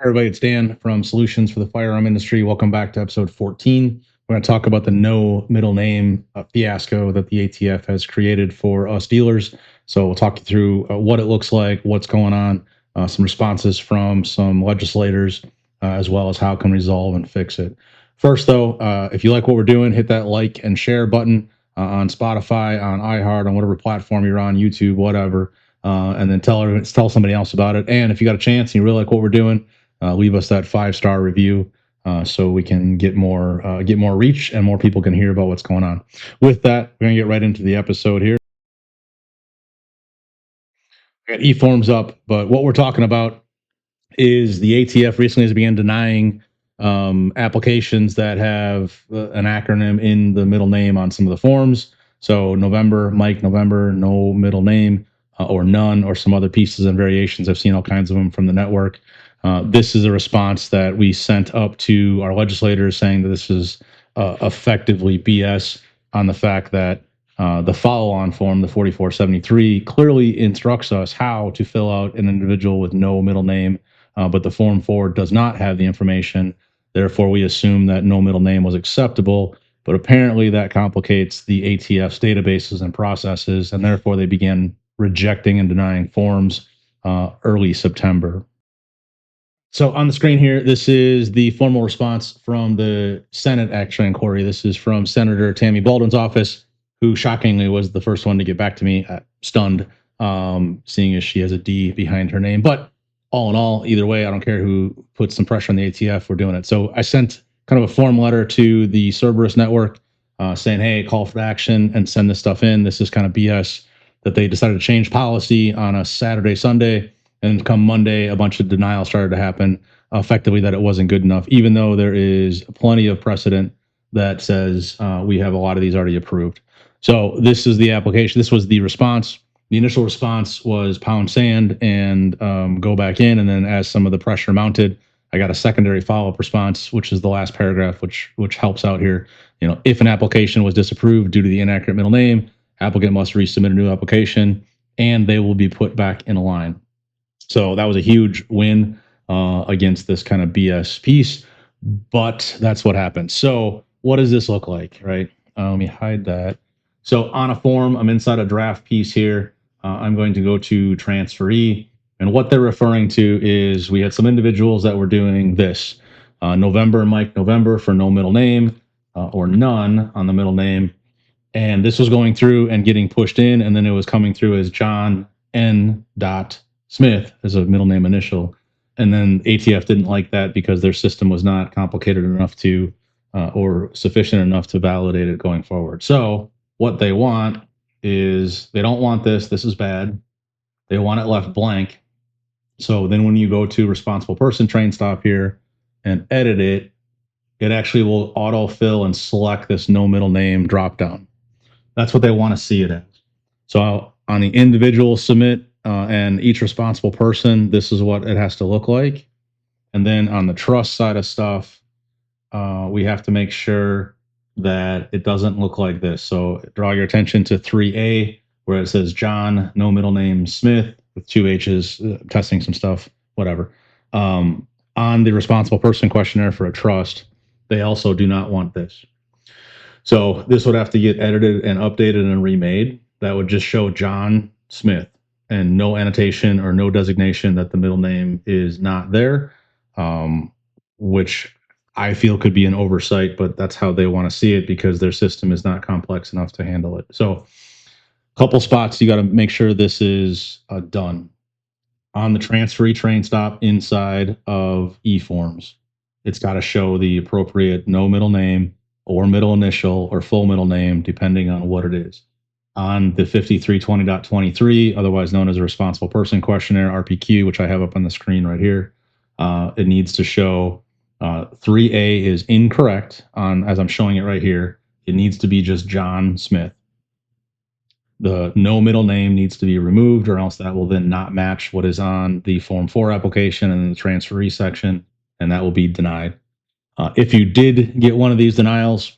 Everybody, it's Dan from Solutions for the Firearm Industry. Welcome back to episode 14. We're going to talk about the no middle name fiasco that the ATF has created for us dealers. So we'll talk you through what it looks like, what's going on, some responses from some legislators, as well as how it can resolve and fix it. First, though, if you like what we're doing, hit that like and share button on Spotify, on iHeart, on whatever platform you're on, YouTube, whatever. And then tell somebody else about it. And if you got a chance and you really like what we're doing, leave us that 5-star review so we can get more reach and more people can hear about what's going on. With that, we're going to get right into the episode here. I got eForms up, but what we're talking about is the ATF recently has begun denying applications that have an acronym in the middle name on some of the forms. So November, Mike, November, no middle name, or none, or some other pieces and variations. I've seen all kinds of them from the network. This is a response that we sent up to our legislators saying that this is effectively BS on the fact that the follow-on form, the 4473, clearly instructs us how to fill out an individual with no middle name, but the Form 4 does not have the information. Therefore, we assume that no middle name was acceptable, but apparently that complicates the ATF's databases and processes, and therefore they began rejecting and denying forms early September. So on the screen here, this is the formal response from the Senate Action Inquiry. This is from Senator Tammy Baldwin's office, who shockingly was the first one to get back to me, stunned, seeing as she has a D behind her name. But all in all, either way, I don't care who puts some pressure on the ATF, we're doing it. So I sent kind of a form letter to the Cerberus network saying, hey, call for action and send this stuff in. This is kind of BS that they decided to change policy on a Saturday, Sunday. And come Monday, a bunch of denial started to happen, effectively that it wasn't good enough, even though there is plenty of precedent that says we have a lot of these already approved. So this is the application. This was the response. The initial response was pound sand and go back in. And then as some of the pressure mounted, I got a secondary follow-up response, which is the last paragraph, which helps out here. You know, if an application was disapproved due to the inaccurate middle name, applicant must resubmit a new application, and they will be put back in a line. So that was a huge win against this kind of BS piece, but that's what happened. So what does this look like, right? Let me hide that. So on a form, I'm inside a draft piece here. I'm going to go to transferee, and what they're referring to is we had some individuals that were doing this. November, Mike, November for no middle name, or none on the middle name. And this was going through and getting pushed in, and then it was coming through as John N. Smith as a middle name initial. And then ATF didn't like that because their system was not complicated enough to or sufficient enough to validate it going forward. So what they want is they don't want this. This is bad. They want it left blank. So then when you go to responsible person train stop here and edit it, it actually will autofill and select this no middle name dropdown. That's what they want to see it as. So on the individual submit, and each responsible person, this is what it has to look like. And then on the trust side of stuff, we have to make sure that it doesn't look like this. So draw your attention to 3A, where it says John, no middle name, Smith, with 2 H's, testing some stuff, whatever. On the responsible person questionnaire for a trust, they also do not want this. So this would have to get edited and updated and remade. That would just show John Smith, and no annotation or no designation that the middle name is not there, which I feel could be an oversight, but that's how they want to see it because their system is not complex enough to handle it. So a couple spots you got to make sure this is done. On the transferee train stop inside of eForms, it's got to show the appropriate no middle name or middle initial or full middle name, depending on what it is. On the 5320.23, otherwise known as a responsible person questionnaire, RPQ, which I have up on the screen right here, it needs to show 3A is incorrect on, as I'm showing it right here. It needs to be just John Smith. The no middle name needs to be removed, or else that will then not match what is on the Form 4 application and the transferee section, and that will be denied. If you did get one of these denials,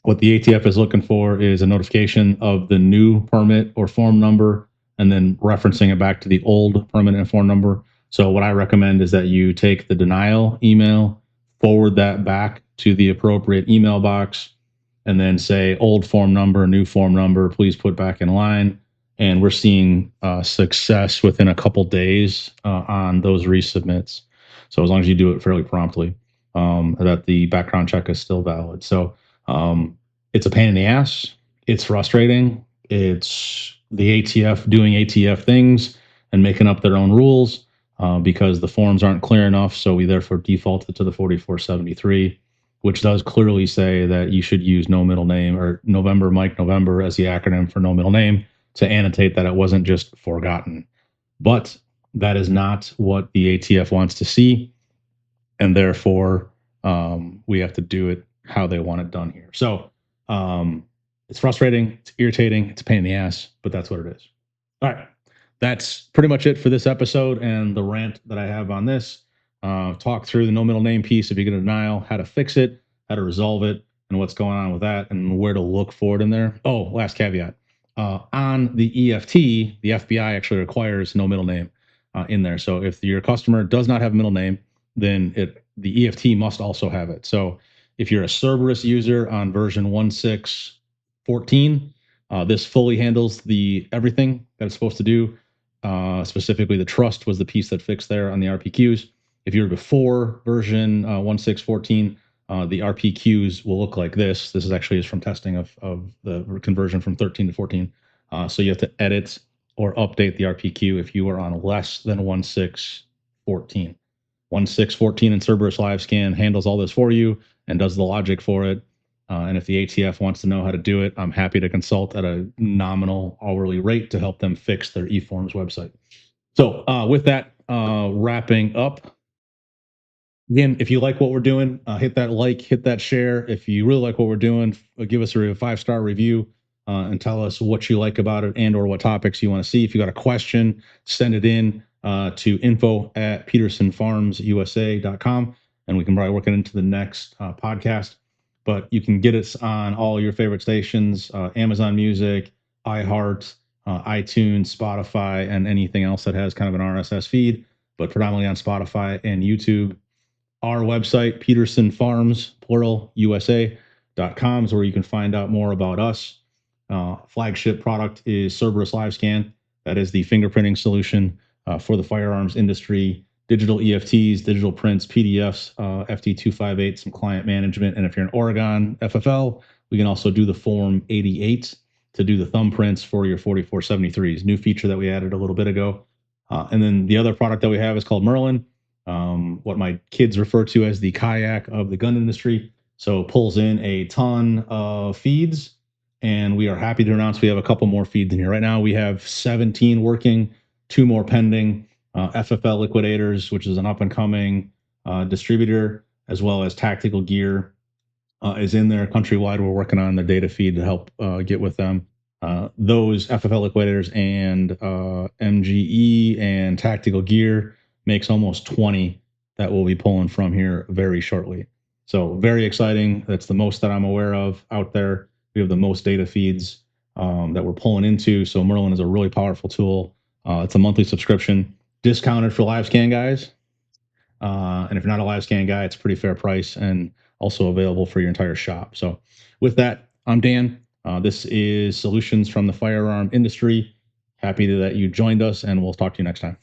what the ATF is looking for is a notification of the new permit or form number, and then referencing it back to the old permit and form number. So what I recommend is that you take the denial email, forward that back to the appropriate email box, and then say old form number, new form number, please put back in line. And we're seeing success within a couple days on those resubmits. So as long as you do it fairly promptly, that the background check is still valid. So it's a pain in the ass. It's frustrating. It's the ATF doing ATF things and making up their own rules because the forms aren't clear enough. So we therefore defaulted to the 4473, which does clearly say that you should use no middle name, or November Mike November as the acronym for no middle name, to annotate that it wasn't just forgotten. But that is not what the ATF wants to see, and therefore we have to do it how they want it done here. So it's frustrating, it's irritating, it's a pain in the ass, but that's what it is. All right, that's pretty much it for this episode and the rant that I have on this. Talk through the no middle name piece if you get a denial, how to fix it, how to resolve it, and what's going on with that, and where to look for it in there. Oh, last caveat. On the EFT, the FBI actually requires no middle name in there. So if your customer does not have a middle name, then the EFT must also have it. So if you're a Cerberus user on version 1.6.14, this fully handles the everything that it's supposed to do. Specifically, the trust was the piece that fixed there on the RPQs. If you're before version 1.6.14, the RPQs will look like this. This is actually is from testing of the conversion from 13 to 14. So you have to edit or update the RPQ if you are on less than 1.6.14. 1.6.14 and Cerberus Live Scan handles all this for you and does the logic for it. And if the ATF wants to know how to do it, I'm happy to consult at a nominal hourly rate to help them fix their eForms website. So with that, wrapping up, again, if you like what we're doing, hit that like, hit that share. If you really like what we're doing, give us a 5-star review and tell us what you like about it and or what topics you want to see. If you got a question, send it in to info@petersonfarmsusa.com, and we can probably work it into the next podcast. But you can get us on all your favorite stations, Amazon Music, iHeart, iTunes, Spotify, and anything else that has kind of an RSS feed, but predominantly on Spotify and YouTube. Our website, Peterson Farms, plural, USA.com, is where you can find out more about us. Flagship product is Cerberus Live Scan. That is the fingerprinting solution for the firearms industry. Digital EFTs, digital prints, PDFs, FT258, some client management. And if you're in Oregon FFL, we can also do the Form 88 to do the thumbprints for your 4473s. New feature that we added a little bit ago. And then the other product that we have is called Merlin, what my kids refer to as the kayak of the gun industry. So it pulls in a ton of feeds, and we are happy to announce we have a couple more feeds in here. Right now we have 17 working, 2 more pending. FFL Liquidators, which is an up-and-coming distributor, as well as Tactical Gear is in there countrywide. We're working on the data feed to help get with them. Those FFL Liquidators and MGE and Tactical Gear makes almost 20 that we'll be pulling from here very shortly. So very exciting. That's the most that I'm aware of out there. We have the most data feeds that we're pulling into. So Merlin is a really powerful tool. It's a monthly subscription, discounted for live scan guys. And if you're not a live scan guy, it's a pretty fair price and also available for your entire shop. So with that, I'm Dan. This is Solutions from the Firearm Industry. Happy that you joined us, and we'll talk to you next time.